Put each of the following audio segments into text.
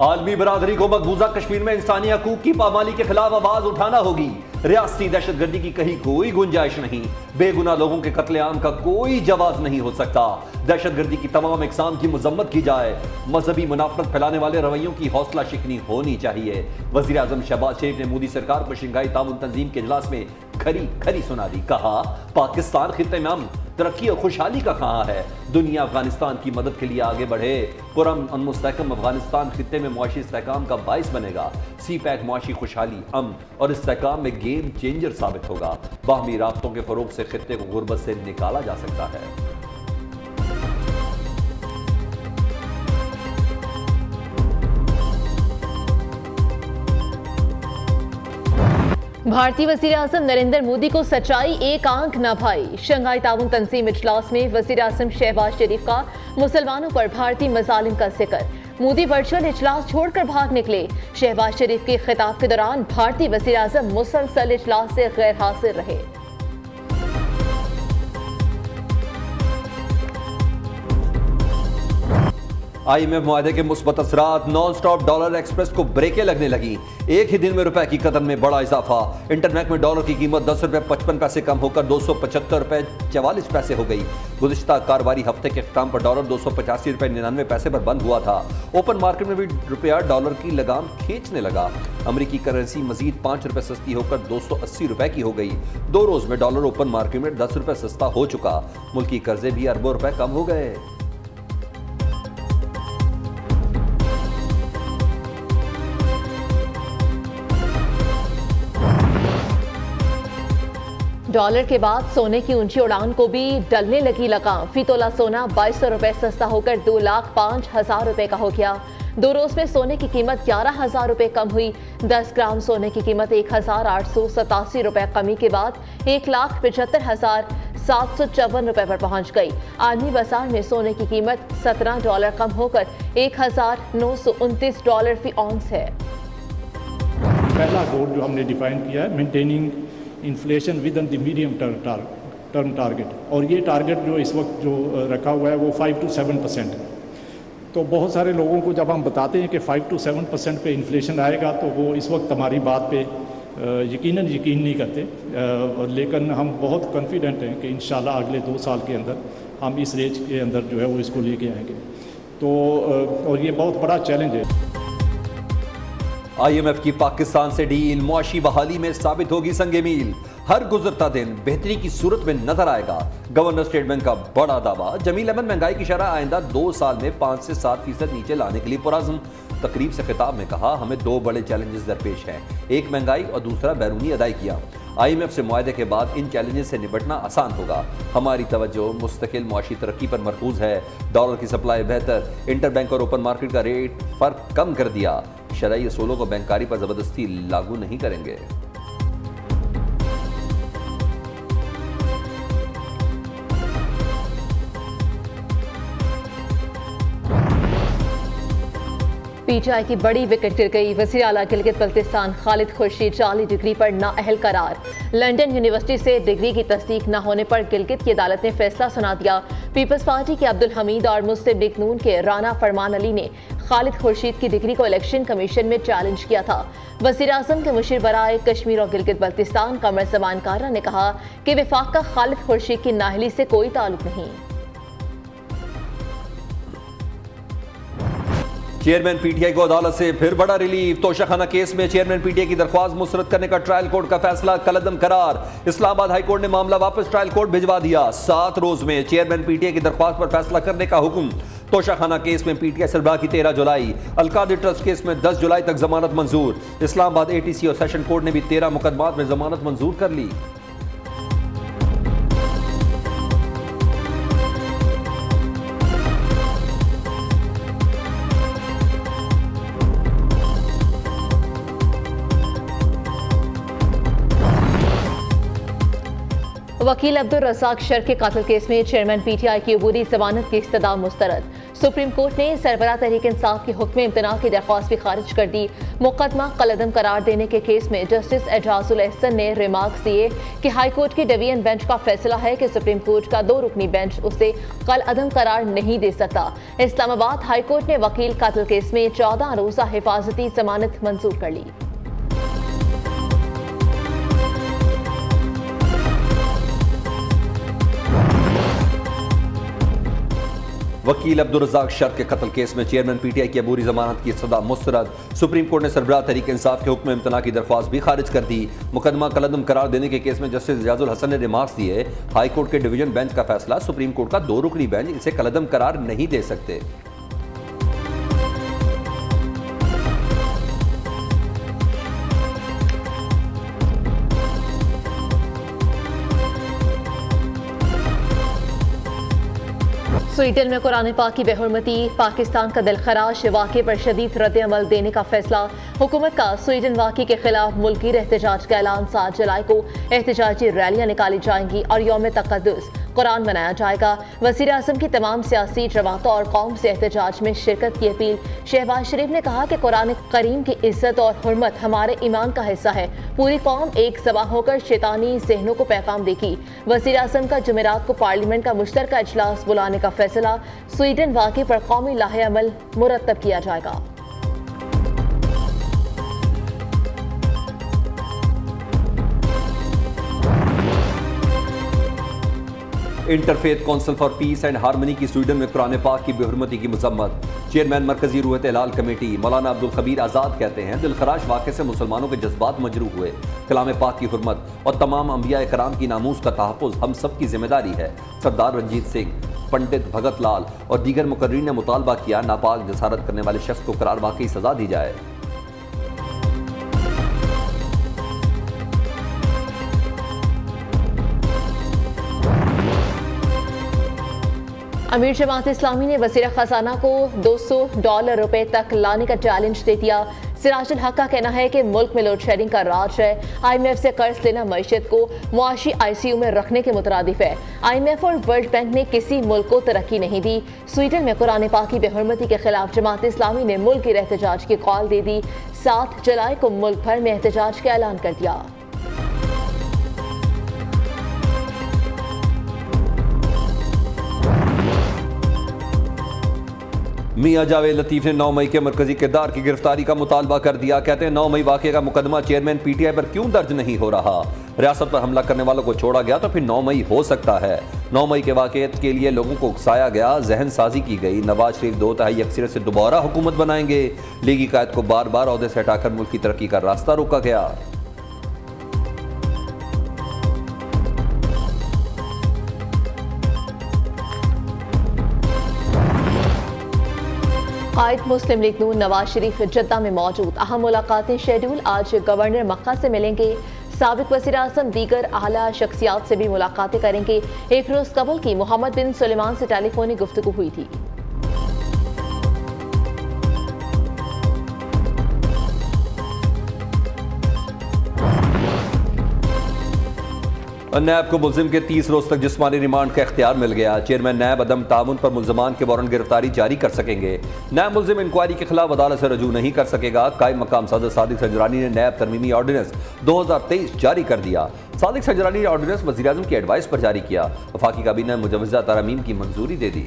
आलमी बरादरी को मकबूजा कश्मीर में इंसानी हकूक की पामाली के खिलाफ आवाज उठाना होगी। रियासती दहशतगर्दी की कहीं कोई गुंजाइश नहीं। बेगुनाह लोगों के कत्लेआम का कोई जवाब नहीं हो सकता। दहशतगर्दी की तमाम इकसाम की मजम्मत की जाए। मजहबी मुनाफरत फैलाने वाले रवैयों की हौसला शिकनी होनी चाहिए। वजीर आजम शहबाज शरीफ ने मोदी सरकार को शंघाई ताउन तंजीम के इजलास में खरी खरी सुना दी। कहा, पाकिस्तान खित्ते में अमन, तरक्की और खुशहाली का कहां है। दुनिया अफगानिस्तान की मदद के लिए आगे बढ़े। पुरअमन मुस्तहकम अफगानिस्तान खित्ते में मुआशी इस्तेहकाम का बाइस बनेगा। सी पैक मुआशी खुशहाली, अमन और इस्तेहकाम में गेम चेंजर साबित होगा। बाहमी राब्तों के फरोग से खित्ते को गुर्बत से निकाला जा सकता है। भारतीय वज़ीर आज़म नरेंद्र मोदी को सच्चाई एक आंख न भाई। शंघाई ताउन तंजीम इजलास में वज़ीर आज़म शहबाज शरीफ का मुसलमानों पर भारतीय मज़ालिम का जिक्र। मोदी वर्चुअल इजलास छोड़कर भाग निकले। शहबाज शरीफ के खिताब के दौरान भारतीय वज़ीर आज़म मुसलसल इजलास से गैर हाजिर रहे। IMF मुआहदे के मुस्बत असरात। नॉन स्टॉप डॉलर एक्सप्रेस को ब्रेकें लगने लगी। एक ही दिन में रुपए की कदर में बड़ा इजाफा। इंटरनेट में डॉलर की कीमत 10 रुपए 55 पैसे कम होकर 275 रुपए 44 पैसे हो गई। गुज़िश्ता कारोबारी हफ्ते के अख्ताम पर डॉलर 285 रुपए 99 पैसे पर बंद हुआ था। ओपन मार्केट में भी रुपया डॉलर की लगाम खींचने लगा। अमेरिकी करेंसी मजीद 5 रुपए सस्ती होकर 280 रुपए की हो गई। 2 रोज में डॉलर ओपन मार्केट में 10 रुपए सस्ता हो चुका। मुल्की कर्जे भी अरबों रुपए कम हो गए। डॉलर के बाद सोने की ऊंची उड़ान को भी डलने लगी लगाम। फी तोला सोना 2200 रुपए सस्ता होकर 2,05,000 रुपए का हो गया। 2 रोज में सोने की कीमत 11,000 रुपए कम हुई। 10 ग्राम सोने की कीमत 1,887 रुपए कमी के बाद 1,75,754 रुपए पर पहुंच गई। आलमी बाजार में सोने की कीमत $17 कम होकर $1,929 फी औंस है। पहला गोल जो हमने डिफाइन किया है, maintaining inflation with in the medium term target, और ये टारगेट जो इस वक्त जो रखा हुआ है वो 5 to 7%। तो बहुत सारे लोगों को जब हम बताते हैं कि 5 to 7% पे इन्फ्लेशन आएगा तो वो इस वक्त हमारी बात पे यकीन नहीं करते, लेकिन हम बहुत कॉन्फिडेंट हैं कि इंशाल्लाह अगले 2 साल के अंदर हम इस रेंज के अंदर जो है वो इसको लेके आएंगे। तो और ये बहुत बड़ा चैलेंज है। IMF की पाकिस्तान से डील मुआशी बहाली में साबित होगी संगे मील। हर गुजरता दिन बेहतरी की सूरत में नजर आएगा। गवर्नर स्टेट बैंक का बड़ा दावा। जमील अहमद महंगाई की शरह आइंदा 2 साल में 5 से 7% नीचे लाने के लिए पुरअज़्म। तकरीब से खिताब में कहा, हमें 2 बड़े चैलेंजेस दरपेश हैं, एक महंगाई और दूसरा बैरूनी अदायगियां। IMF से मुआहदे के बाद इन चैलेंजेस से निपटना आसान होगा। हमारी तवज्जो मुस्तकिल मुआशी तरक्की पर मरकूज है। डॉलर की सप्लाई बेहतर, इंटरबैंक और ओपन मार्केट का रेट फर्क कम कर दिया। शरई असूलों को बैंकारी पर जबरदस्ती लागू नहीं करेंगे। PTI की बड़ी विकेट गिर गई। वज़ीर आला गिलगित बल्तिस्तान खालिद खुर्शीद जाली डिग्री पर नाअहल करार। लंदन यूनिवर्सिटी से डिग्री की तस्दीक न होने पर गिलगित की अदालत ने फैसला सुना दिया। पीपल्स पार्टी के अब्दुल हमीद और मुस्लिम लीग नून के राना फरमान अली ने खालिद खुर्शीद की डिग्री को इलेक्शन कमीशन में चैलेंज किया था। वज़ीर आज़म के मुशीर बराए कश्मीर और गिलगित बल्तिस्तान कमर ज़मान कारा ने कहा कि वफाक का खालिद खुर्शीद की नाअहली से कोई ताल्लुक नहीं। चेयरमैन PTI को अदालत से फिर बड़ा रिलीफ। तोशाखाना केस में चेयरमैन PTI की दरख्वास्त मुस्तरद करने का ट्रायल कोर्ट का फैसला कलअदम करार। इस्लामाबाद हाई कोर्ट ने मामला वापस ट्रायल कोर्ट भिजवा दिया। 7 रोज में चेयरमैन PTI की दरख्वास्त पर फैसला करने का हुक्म। तोशाखाना केस में PTI सरबराह की 13 जुलाई, अलकादिर ट्रस्ट केस में 10 जुलाई तक जमानत मंजूर। इस्लामाबाद ATC और सेशन कोर्ट ने भी 13 मुकदमात में जमानत मंजूर कर ली। वकील अब्दुल रज़ाक शर के कातिल केस में चेयरमैन PTI की अबूरी जमानत की इस्तदा मुस्तरद। सुप्रीम कोर्ट ने सरबराह तहरीक इंसाफ की हुक्म इम्तना की दरख्वास्त भी खारिज कर दी। मुकदमा कलअदम करार देने के केस में जस्टिस एजाजुल एहसन ने रिमार्क्स दिए कि हाई कोर्ट की डिवीजन बेंच का फैसला है कि सुप्रीम कोर्ट का 2 रुकनी बेंच उसे कलअदम करार नहीं दे सकता। इस्लामाबाद हाई कोर्ट ने वकील कत्ल केस में 14 रोजा हिफाजती जमानत मंजूर कर ली। वकील अब्दुल रज़ाक शर्फ के कत्ल केस में चेयरमैन पीटीआई की अबूरी जमानत की सदा मुस्तरद। सुप्रीम कोर्ट ने सरबराह तहरीक इंसाफ के हुक्म इम्तना की दरख्वास्त भी खारिज कर दी। मुकदमा कलअदम करार देने के केस में जस्टिस एजाजुल हसन ने रिमार्क्स दिए, हाई कोर्ट के डिवीजन बेंच का फैसला, सुप्रीम कोर्ट का 2 रुकनी बेंच इसे कलअदम करार नहीं दे सकते। स्वीडन में कुरान पाक की बेहुरमती, पाकिस्तान का दिलखराश वाक़े पर शदीद रद्द-ए-अमल देने का फैसला। हुकूमत का स्वीडन वाक़े के खिलाफ मुल्की एहतजाज का ऐलान। 7 जुलाई को एहतजाजी रैलियां निकाली जाएंगी और यौम तक़द्दुस कुरान मनाया जाएगा। वज़ीर आज़म की तमाम सियासी जमातों और कौम से एहतजाज में शिरकत की अपील। शहबाज शरीफ ने कहा कि कुरान करीम की इज्जत और हुर्मत हमारे ईमान का हिस्सा है। पूरी कौम एक सवा होकर शैतानी ज़हनों को पैगाम देगी। वज़ीर आज़म का जुमेरात को पार्लियामेंट का मुश्तरका इजलास बुलाने का फैसला। स्वीडन वाक़े पर कौमी लाहे-अमल मुरतब किया जाएगा। Interfaith council for piece and harmony की स्वीडन में कुरान पाक की बेहुरमती की मजम्मत। चेयरमैन मरकजी रूहत हिलाल कमेटी मौलाना अब्दुल खबीर आज़ाद कहते हैं, दिलखराश वाक़े से मुसलमानों के जज्बात मजरूह हुए। कलाम पाक की हुर्मत और तमाम अंबिया कराम की नामूस का तहफ़्फ़ुज़ हम सब की जिम्मेदारी है। सरदार रंजीत सिंह, पंडित भगत लाल और दीगर मुकर्रीन ने मुतालबा किया, नापाक जसारत करने वाले शख्स को करार वाकई सजा दी जाए। अमीर जमात इस्लामी ने वज़ीर ख़जाना को $200 तक लाने का चैलेंज दे दिया। सिराजुल हक का कहना है कि मुल्क में लोड शेडिंग का राज है। IMF से कर्ज लेना मईशत को मुआशी ICU में रखने के मुतरादिफ है। IMF और वर्ल्ड बैंक ने किसी मुल्क को तरक्की नहीं दी। स्वीडन में कुरान पाक की बेहुरमती के खिलाफ जमात इस्लामी ने मुल्की एहतजाज की कॉल दे दी। 7 जुलाई को मुल्क भर में एहतजाज का ऐलान कर दिया। मियां जावेद लतीफ ने 9 मई के मरकजी किरदार की गिरफ्तारी का मुतालबा कर दिया। कहते हैं 9 मई वाक़े का मुकदमा चेयरमैन PTI पर क्यों दर्ज नहीं हो रहा। रियासत पर हमला करने वालों को छोड़ा गया तो फिर 9 मई हो सकता है। 9 मई के वाक़े के लिए लोगों को उकसाया गया, जहन साजी की गई। नवाज शरीफ 2/3 अक्सरियत से दोबारा हुकूमत बनाएंगे। लीगी कायद को बार बार ओहदे से हटाकर मुल्क की तरक्की का रास्ता रोका गया। कायद मुस्लिम लीग नून नवाज शरीफ जद्दा में मौजूद। अहम मुलाकातें शेड्यूल। आज गवर्नर मक्का से मिलेंगे। साबिक वज़ीर आज़म दीगर आला शख्सियात से भी मुलाकातें करेंगे। एक रोज कबल की मोहम्मद बिन सुलेमान से टेलीफोनिक गुफ्तगू हुई थी। नैब को मुलजिम के 30 रोज तक जिस्मानी रिमांड का इख्तियार मिल गया। चेयरमैन नैब अदम ताउन पर मुलजमान के वारंट गिरफ्तारी जारी कर सकेंगे। नैब मुलजिम इंक्वायरी के खिलाफ अदालत से रजू नहीं कर सकेगा। कायम मकाम सदर सादिक सजरानी ने नैब तरमीमी ऑर्डिनेंस 2023 जारी कर दिया। सादिक सजरानी ने ऑर्डिनेंस वज़ीर आज़म की एडवाइस पर जारी किया। वफाकी काबीना ने मुजव्वज़ा तरामीम की मंजूरी दे दी।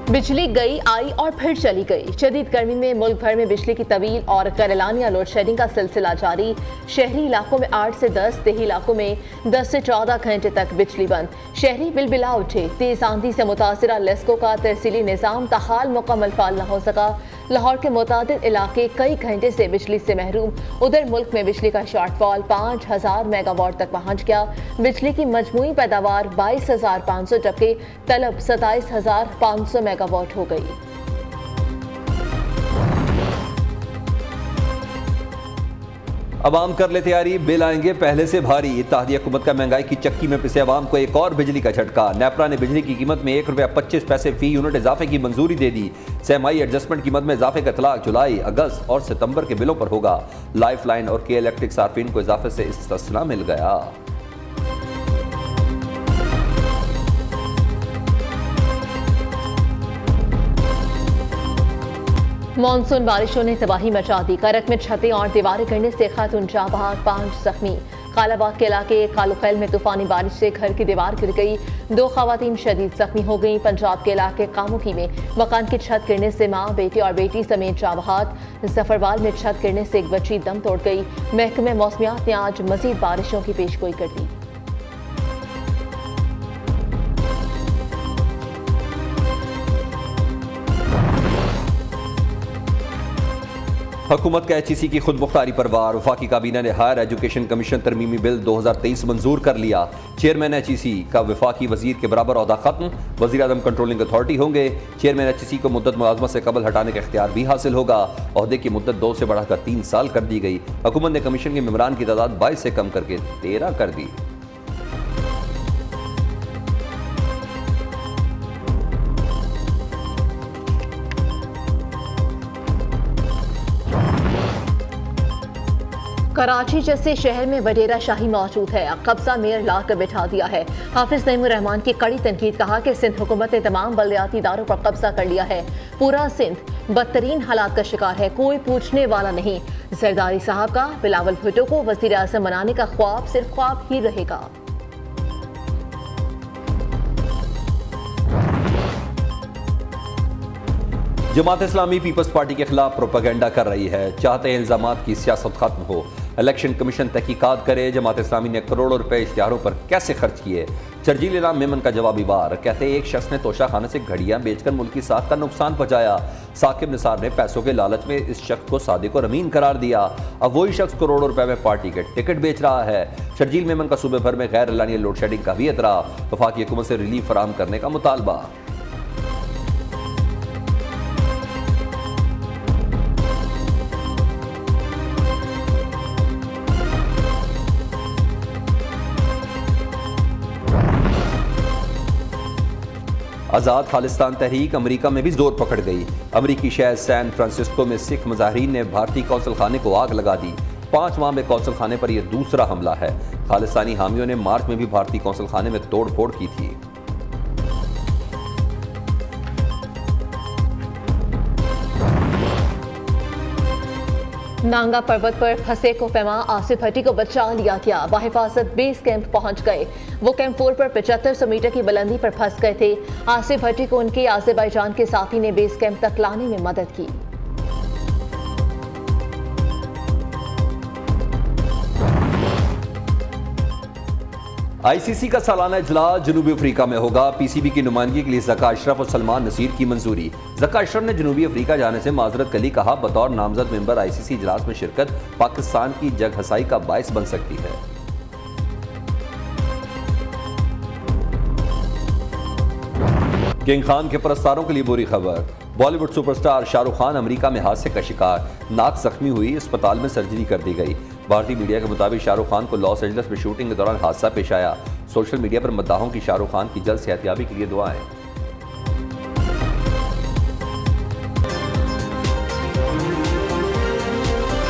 बिजली गई आई और फिर चली गई। शदीद गर्मी में मुल्क भर में बिजली की तवील और गैरलानिया लोड शेडिंग का सिलसिला जारी। शहरी इलाकों में 8 से 10, देही इलाकों में 10 से 14 घंटे तक बिजली बंद। शहरी बिलबिला उठे। तेज आंधी से मुतासिरा लेस्को का तरसीली निज़ाम ताहाल मुकम्मल फाल न हो सका। लाहौर के मुतादिद इलाके कई घंटे से बिजली से महरूम। उधर मुल्क में बिजली का शॉर्टफॉल 5000 मेगावाट तक पहुंच गया। बिजली की मजमूई पैदावार 22,500 जबकि तलब 27,500 मेगावाट हो गई। अवाम कर ले तैयारी, बिल आएंगे पहले से भारी। इत्तेहादी हुकूमत का महंगाई की चक्की में पिसे अवाम को एक और बिजली का झटका। नेपरा ने बिजली की कीमत में ₹1.25 फी यूनिट इजाफे की मंजूरी दे दी। सेमाई एडजस्टमेंट कीमत में इजाफे का इतलाक जुलाई, अगस्त और सितंबर के बिलों पर होगा। लाइफ लाइन और के इलेक्ट्रिक सार्फिन को इजाफे से इस्तिस्ना मिल गया। मानसून बारिशों ने तबाही मचा दी। करक में छतें और दीवारें गिरने से खातून जाँ बहक, 5 जख्मी। कालाबाग के इलाके कालुखैल में तूफानी बारिश से घर की दीवार गिर गई, 2 खवातीन शदीद जख्मी हो गई। पंजाब के इलाके कामुकी में मकान की छत गिरने से मां, बेटे और बेटी समेत जाँ बहक। जफरवाल में छत गिरने से एक बच्ची दम तोड़ गई। महकमे मौसमियात ने आज मजीद बारिशों की पेशगोई कर दी। हुकूमत का HEC की खुद मुख्तारी पर वार। वफाकी काबीना ने हायर एजुकेशन कमीशन तरमीमी बिल 2023 मंजूर कर लिया। चेयरमैन HEC का वफाकी वजीर के बराबर ओहदा खत्म। वजीर आजम कंट्रोलिंग अथॉरिटी होंगे। चेयरमैन HEC को मुद्दत मुलाजमत से कबल हटाने का इख्तियार भी हासिल होगा। ओहदे की मुद्दत 2 से बढ़ाकर 3 साल कर दी गई। हुकूमत ने कमीशन के मेंबरान की तादाद 22 से कम करके 13 कर दी। कराची जैसे शहर में वडेरा शाही मौजूद है, कब्जा मेयर ला कर बिठा दिया है। हाफिज नईमुर रहमान की कड़ी तनकीद, कहा कि सिंध हुकूमत ने तमाम बलदियाती इदारों पर कब्जा कर लिया है। पूरा सिंध बदतरीन हालात का शिकार है, कोई पूछने वाला नहीं। जरदारी साहब का बिलावल भुट्टो को वजीर आज़म बनाने का ख्वाब सिर्फ ख्वाब ही रहेगा। जमात इस्लामी पीपल्स पार्टी के खिलाफ प्रोपेगेंडा कर रही है, चाहते हैं इल्जामात की सियासत खत्म हो, इलेक्शन कमीशन तहकीकात करे। जमात इस्लामी ने करोड़ों रुपए इश्तिहारों पर कैसे खर्च किए। शर्जील इनाम मेमन का जवाबी वार, कहते एक शख्स ने तोशा खाने से घड़ियां बेचकर मुल्की साख का नुकसान पहुंचाया। साकिब निसार ने पैसों के लालच में इस शख्स को सादिक और अमीन करार दिया। अब वही शख्स करोड़ों रुपए में पार्टी के टिकट बेच रहा है। शर्जील मेमन का सूबे भर में गैर एलानिया लोड शेडिंग का भी एतराफ। वफाकी हुकूमत से रिलीफ फराहम करने का मुतालबा। आज़ाद खालिस्तान तहरीक अमेरिका में भी जोर पकड़ गई। अमेरिकी शहर सैन फ्रांसिस्को में सिख मुजाहिरीन ने भारतीय कौंसल खाने को आग लगा दी। 5 माह में कौंसल खाने पर यह दूसरा हमला है। खालिस्तानी हामियों ने मार्च में भी भारतीय कौंसल खाने में तोड़ फोड़ की थी। नांगा पर्वत पर फंसे कोफेमा आसिफ भट्टी को बचा लिया गया। बाहिफाजत बेस कैंप पहुंच गए। वो कैंप 4 पर 7500 मीटर की बुलंदी पर फंस गए थे। आसिफ भट्टी को उनके आज़रबाईजान के साथी ने बेस कैंप तक लाने में मदद की। ICC का सालाना इजलास जनूबी अफ्रीका में होगा। PCB की नुमाइंदगी के लिए ज़का अशरफ और सलमान नसीर की मंजूरी। ज़का अशरफ ने जनूबी अफ्रीका जाने से माजरत कली, कहा बतौर नामजद मेंबर ICC इजलास में शिरकत पाकिस्तान की जग हसाई का बायस बन सकती है। किंग खान के परस्तारों के लिए बुरी खबर। बॉलीवुड सुपरस्टार शाहरुख खान अमेरिका में हादसे का शिकार, नाक जख्मी हुई, अस्पताल में सर्जरी कर दी गई। भारतीय मीडिया के मुताबिक शाहरुख खान को लॉस एंजल्स में शूटिंग के दौरान हादसा पेश आया। सोशल मीडिया पर मद्दाहों की शाहरुख खान की जल्द सेहतयाबी के लिए दुआएं।